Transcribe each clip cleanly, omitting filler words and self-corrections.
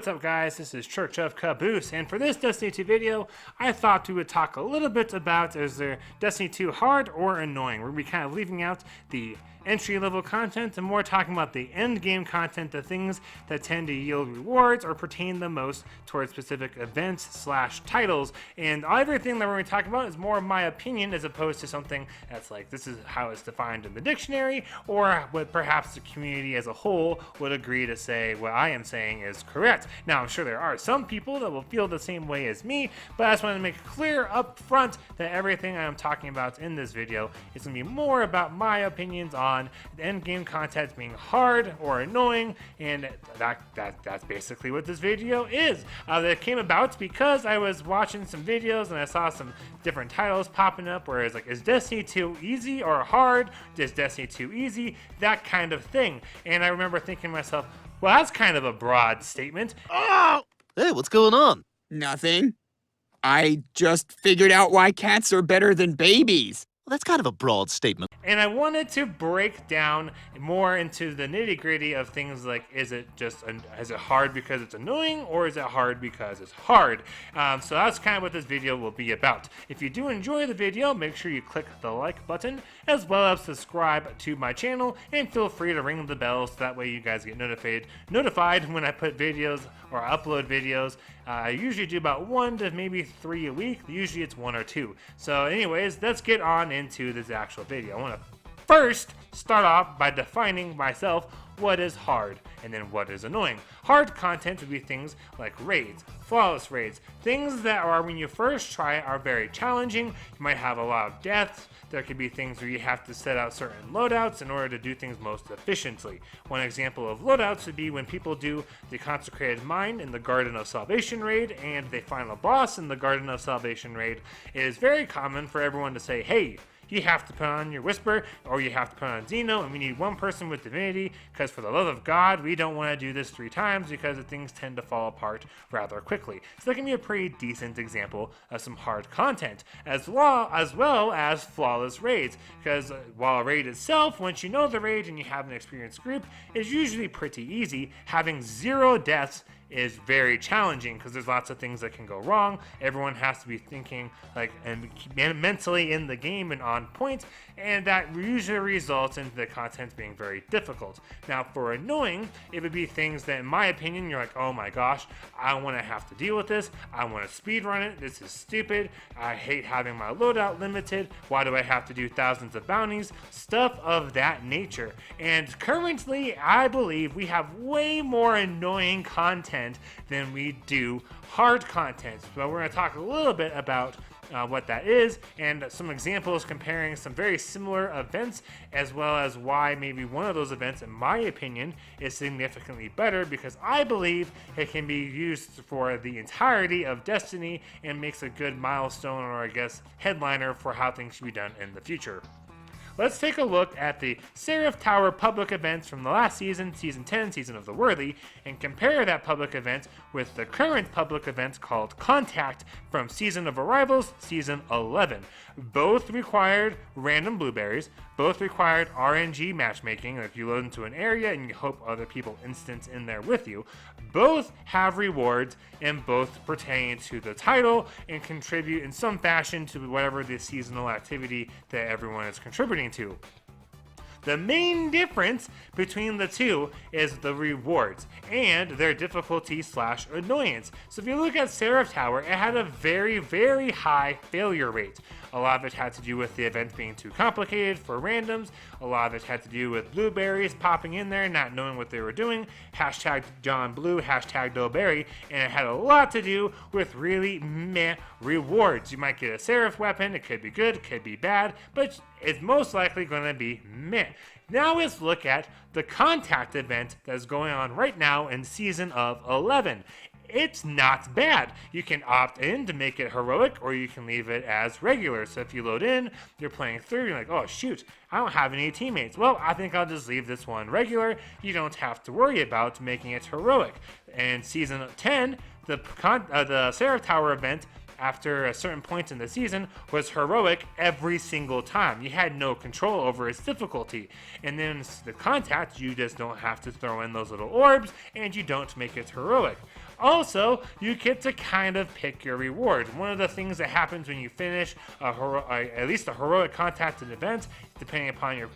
what's up guys, this is Church of Caboose, and for this Destiny 2 video, I thought we would talk a little bit about is there Destiny 2 hard or annoying. We're going to be kind of leaving out the entry-level content and more talking about the end-game content, the things that tend to yield rewards or pertain the most towards specific events / titles. And everything that we're going to talk about is more of my opinion as opposed to something that's like, this is how it's defined in the dictionary, or what perhaps the community as a whole would agree to say what I am saying is correct. Now, I'm sure there are some people that will feel the same way as me, but I just want to make it clear up front that everything I'm talking about in this video is going to be more about my opinions on the end game content being hard or annoying, and that's basically what this video is. That came about because I was watching some videos and I saw some different titles popping up where it's like, is Destiny 2 easy or hard? Is Destiny 2 easy? That kind of thing. And I remember thinking to myself, well, that's kind of a broad statement. Oh! Hey, what's going on? Nothing. I just figured out why cats are better than babies. Well, that's kind of a broad statement. And I wanted to break down more into the nitty-gritty of things like, is it hard because it's annoying, or is it hard because it's hard? So that's kind of what this video will be about. If you do enjoy the video, make sure you click the like button, as well as subscribe to my channel, and feel free to ring the bell so that way you guys get notified when I put videos or upload videos. I usually do about 1 to maybe 3 a week. Usually it's 1 or 2. So anyways, let's get on into this actual video. I want to first start off by defining myself what is hard and then what is annoying. Hard content would be things like raids, flawless raids, things that are, when you first try it, are very challenging. You might have a lot of deaths. There could be things where you have to set out certain loadouts in order to do things most efficiently. One example of loadouts would be when people do the Consecrated Mine in the Garden of Salvation raid and the final boss in the Garden of Salvation raid. It is very common for everyone to say, hey, you have to put on your Whisper, or you have to put on Xeno, and we need one person with Divinity, because for the love of God, we don't want to do this 3 times, because the things tend to fall apart rather quickly. So that can be a pretty decent example of some hard content, as well as flawless raids, because while a raid itself, once you know the raid and you have an experienced group, is usually pretty easy. Having 0 deaths is very challenging because there's lots of things that can go wrong. Everyone has to be thinking like and mentally in the game and on point, and that usually results in the content being very difficult. Now for annoying, it would be things that in my opinion you're like, oh my gosh, I don't want to have to deal with this. I want to speed run it. This is stupid. I hate having my loadout limited. Why do I have to do thousands of bounties? Stuff of that nature. And currently I believe we have way more annoying content than we do hard content. But we're going to talk a little bit about what that is and some examples comparing some very similar events, as well as why maybe one of those events, in my opinion, is significantly better, because I believe it can be used for the entirety of Destiny and makes a good milestone, or I guess headliner, for how things should be done in the future. Let's take a look at the Seraph Tower public events from the last season, Season 10, Season of the Worthy, and compare that public event with the current public event called Contact from Season of Arrivals, Season 11. Both required random blueberries, both required RNG matchmaking, like you load into an area and you hope other people instance in there with you. Both have rewards, and both pertain to the title and contribute in some fashion to whatever the seasonal activity that everyone is contributing to. The main difference between the two is the rewards and their difficulty / annoyance. So if you look at Seraph Tower, it had a very, very high failure rate. A lot of it had to do with the event being too complicated for randoms. A lot of it had to do with blueberries popping in there, not knowing what they were doing. Hashtag John Blue, hashtag Doberry. And it had a lot to do with really meh rewards. You might get a Seraph weapon. It could be good, it could be bad, but it's most likely going to be meh. Now let's look at the Contact event that's going on right now in Season of 11. It's not bad. You can opt in to make it heroic, or you can leave it as regular. So if you load in, you're playing through, you're like, oh shoot, I don't have any teammates. Well, I think I'll just leave this one regular. You don't have to worry about making it heroic. And Season 10, the Seraph Tower event, after a certain point in the season, was heroic every single time. You had no control over its difficulty. And then the Contact, you just don't have to throw in those little orbs, and you don't make it heroic. Also, you get to kind of pick your reward. One of the things that happens when you finish at least a heroic contacted event, depending upon your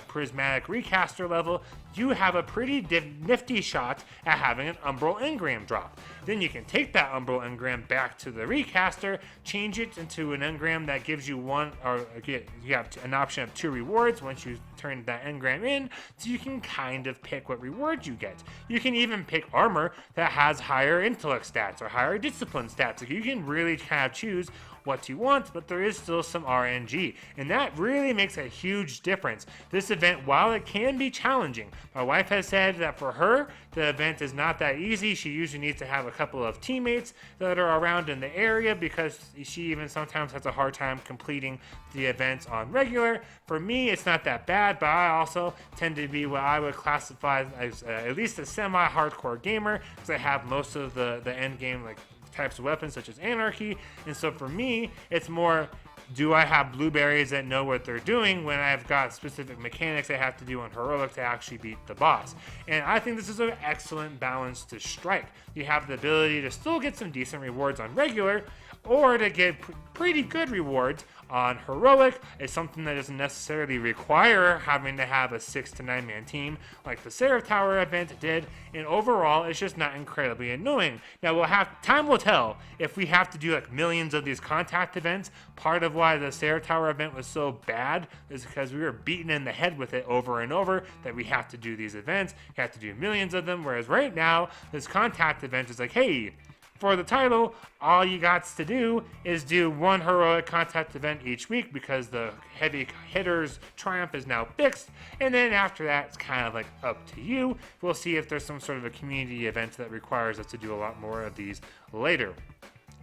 prismatic recaster level, you have a pretty nifty shot at having an Umbral Engram drop. Then you can take that Umbral Engram back to the recaster, change it into an engram that gives you you have an option of 2 rewards once you turn that engram in, so you can kind of pick what rewards you get. You can even pick armor that has higher intellect stats or higher discipline stats. Like, you can really kind of choose what you want, but there is still some RNG, and that really makes a huge difference. This event, while it can be challenging, my wife has said that for her, the event is not that easy. She usually needs to have a couple of teammates that are around in the area because she even sometimes has a hard time completing the events on regular. For me, it's not that bad, but I also tend to be what I would classify as at least a semi-hardcore gamer, because I have most of the end game like types of weapons such as Anarchy, and so for me it's more, do I have blueberries that know what they're doing when I've got specific mechanics I have to do on heroic to actually beat the boss. And I think this is an excellent balance to strike. You have the ability to still get some decent rewards on regular, or to get pretty good rewards on heroic. It's something that doesn't necessarily require having to have a 6 to 9 man team like the Seraph Tower event did, and overall it's just not incredibly annoying. Now time will tell if we have to do like millions of these contact events. Part of why the Seraph Tower event was so bad is because we were beaten in the head with it over and over that we have to do these events, you have to do millions of them, whereas right now this contact event is like, hey, for the title, all you got to do is do 1 heroic contact event each week, because the heavy hitters triumph is now fixed, and then after that it's kind of like up to you. We'll see if there's some sort of a community event that requires us to do a lot more of these later.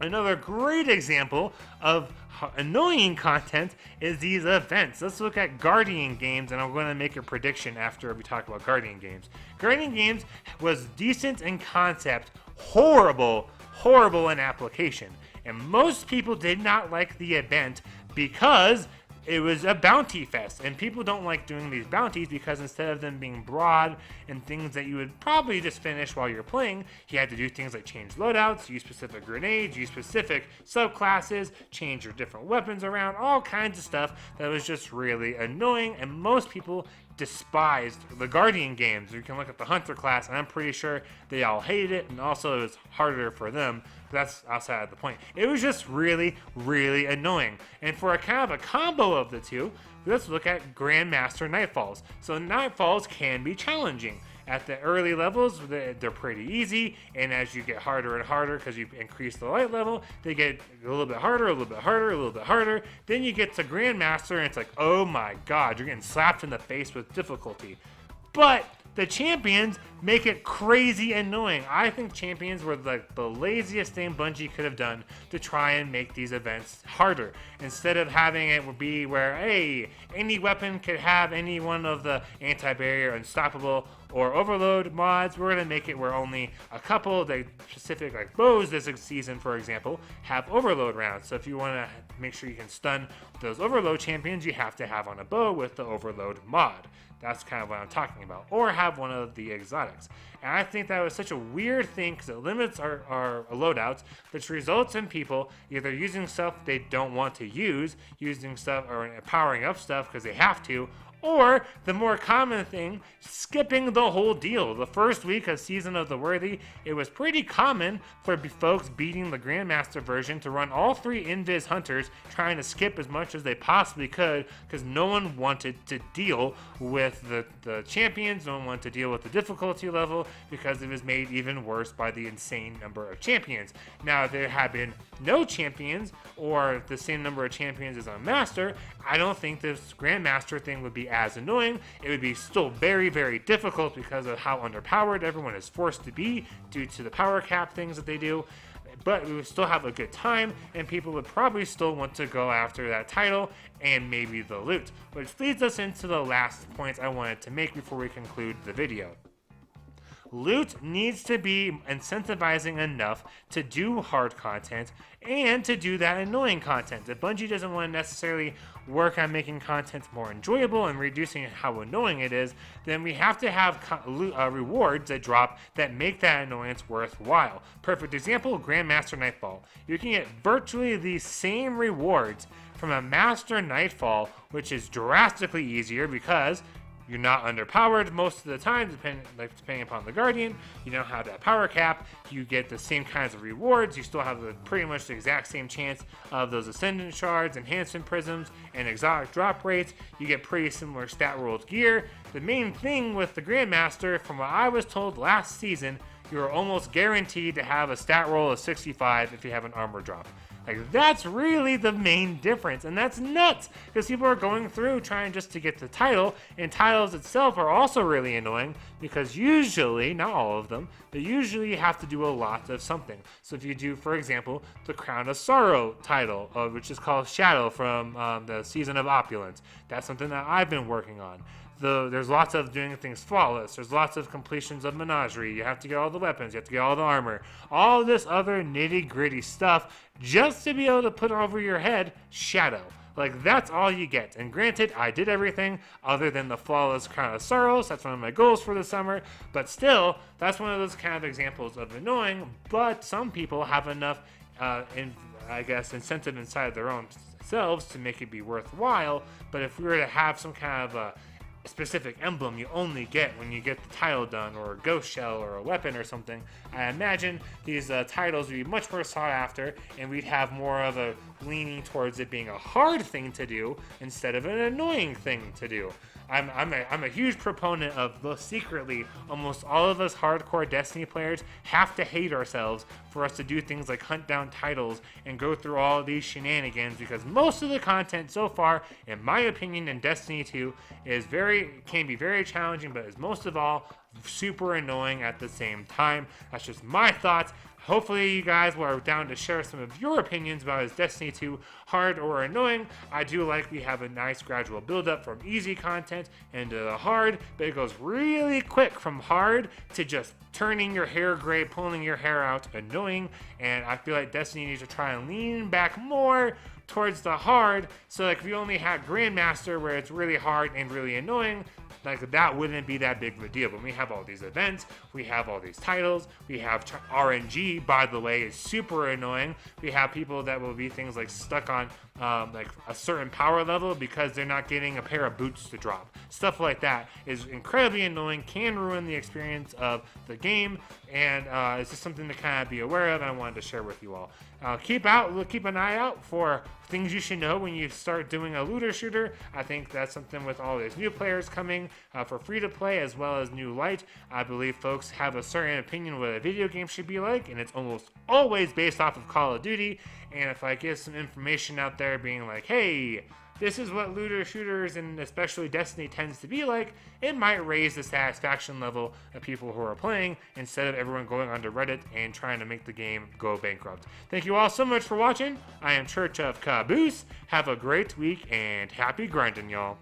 Another great example of annoying content is these events. Let's look at Guardian Games, and I'm going to make a prediction after we talk about Guardian Games. Guardian Games was decent in concept, horrible in application, and most people did not like the event because it was a bounty fest, and people don't like doing these bounties because instead of them being broad and things that you would probably just finish while you're playing, you had to do things like change loadouts, use specific grenades, use specific subclasses, change your different weapons around, all kinds of stuff that was just really annoying, and most people despised the Guardian Games. You can look at the Hunter class, and I'm pretty sure they all hated it, and also it was harder for them, but that's outside of the point. It was just really annoying. And for a kind of a combo of the two, let's look at Grandmaster Nightfalls. So Nightfalls can be challenging. At the early levels, they're pretty easy, and as you get harder and harder because you increase the light level, they get a little bit harder, a little bit harder, a little bit harder. Then you get to Grandmaster, and it's like, oh my god, you're getting slapped in the face with difficulty. But the champions make it crazy annoying. I think champions were like the laziest thing Bungie could have done to try and make these events harder. Instead of having it be where, hey, any weapon could have any one of the anti-barrier, unstoppable, or overload mods, we're going to make it where only a couple of the specific, like bows this season, for example, have overload rounds. So if you want to make sure you can stun those overload champions, you have to have on a bow with the overload mod. That's kind of what I'm talking about. Or have one of the exotics. And I think that was such a weird thing because it limits our loadouts, which results in people either using stuff they don't want to use, using stuff or powering up stuff because they have to, or the more common thing, skipping the whole deal. The first week of Season of the Worthy, it was pretty common for folks beating the Grandmaster version to run all 3 Invis Hunters, trying to skip as much as they possibly could because no one wanted to deal with the champions, no one wanted to deal with the difficulty level because it was made even worse by the insane number of champions. Now, if there had been no champions or the same number of champions as on Master, I don't think this Grandmaster thing would be as annoying. It would be still very difficult because of how underpowered everyone is forced to be due to the power cap things that they do, but we would still have a good time, and people would probably still want to go after that title and maybe the loot, which leads us into the last points I wanted to make before we conclude the video. Loot needs to be incentivizing enough to do hard content and to do that annoying content. If Bungie doesn't want to necessarily work on making content more enjoyable and reducing how annoying it is, then we have to have rewards that drop that make that annoyance worthwhile. Perfect example, Grandmaster Nightfall. You can get virtually the same rewards from a Master Nightfall, which is drastically easier because you're not underpowered most of the time, depending upon the Guardian. You don't have that power cap. You get the same kinds of rewards. You still have pretty much the exact same chance of those Ascendant Shards, Enhancement Prisms, and exotic drop rates. You get pretty similar stat rolled gear. The main thing with the Grandmaster, from what I was told last season, you're almost guaranteed to have a stat roll of 65 if you have an armor drop. Like, that's really the main difference, and that's nuts, because people are going through trying just to get the title, and titles itself are also really annoying, because usually, not all of them, but usually you have to do a lot of something. So if you do, for example, the Crown of Sorrow title, which is called Shadow from the Season of Opulence, that's something that I've been working on. There's lots of doing things flawless. There's lots of completions of Menagerie. You have to get all the weapons. You have to get all the armor. All this other nitty-gritty stuff just to be able to put over your head Shadow. Like, that's all you get. And granted, I did everything other than the flawless Crown of Sorrows. That's one of my goals for the summer. But still, that's one of those kind of examples of annoying. But some people have enough, incentive inside their own selves to make it be worthwhile. But if we were to have some kind of a specific emblem you only get when you get the title done, or a ghost shell, or a weapon, or something, I imagine these titles would be much more sought after, and we'd have more of a leaning towards it being a hard thing to do instead of an annoying thing to do. I'm a huge proponent of, though secretly, almost all of us hardcore Destiny players have to hate ourselves for us to do things like hunt down titles and go through all of these shenanigans, because most of the content so far, in my opinion, in Destiny 2 can be very challenging, but is most of all super annoying at the same time. That's just my thoughts. Hopefully you guys were down to share some of your opinions about is Destiny 2 hard or annoying. I do like we have a nice gradual build up from easy content into the hard, but it goes really quick from hard to just turning your hair gray, pulling your hair out, annoying. And I feel like Destiny needs to try and lean back more towards the hard. So like if we only had Grandmaster where it's really hard and really annoying, like that wouldn't be that big of a deal. But we have all these events, we have all these titles, we have RNG, by the way, is super annoying. We have people that will be things like stuck on like a certain power level because they're not getting a pair of boots to drop. Stuff like that is incredibly annoying, can ruin the experience of the game, and it's just something to kind of be aware of, and I wanted to share with you all. Keep an eye out for things you should know when you start doing a looter shooter. I think that's something with all these new players coming for free to play as well as new light. I believe folks have a certain opinion what a video game should be like, and it's almost always based off of Call of Duty. And if I give some information out there being like, hey, this is what looter shooters and especially Destiny tends to be like, it might raise the satisfaction level of people who are playing instead of everyone going onto Reddit and trying to make the game go bankrupt. Thank you all so much for watching. I am Church of Caboose. Have a great week and happy grinding, y'all.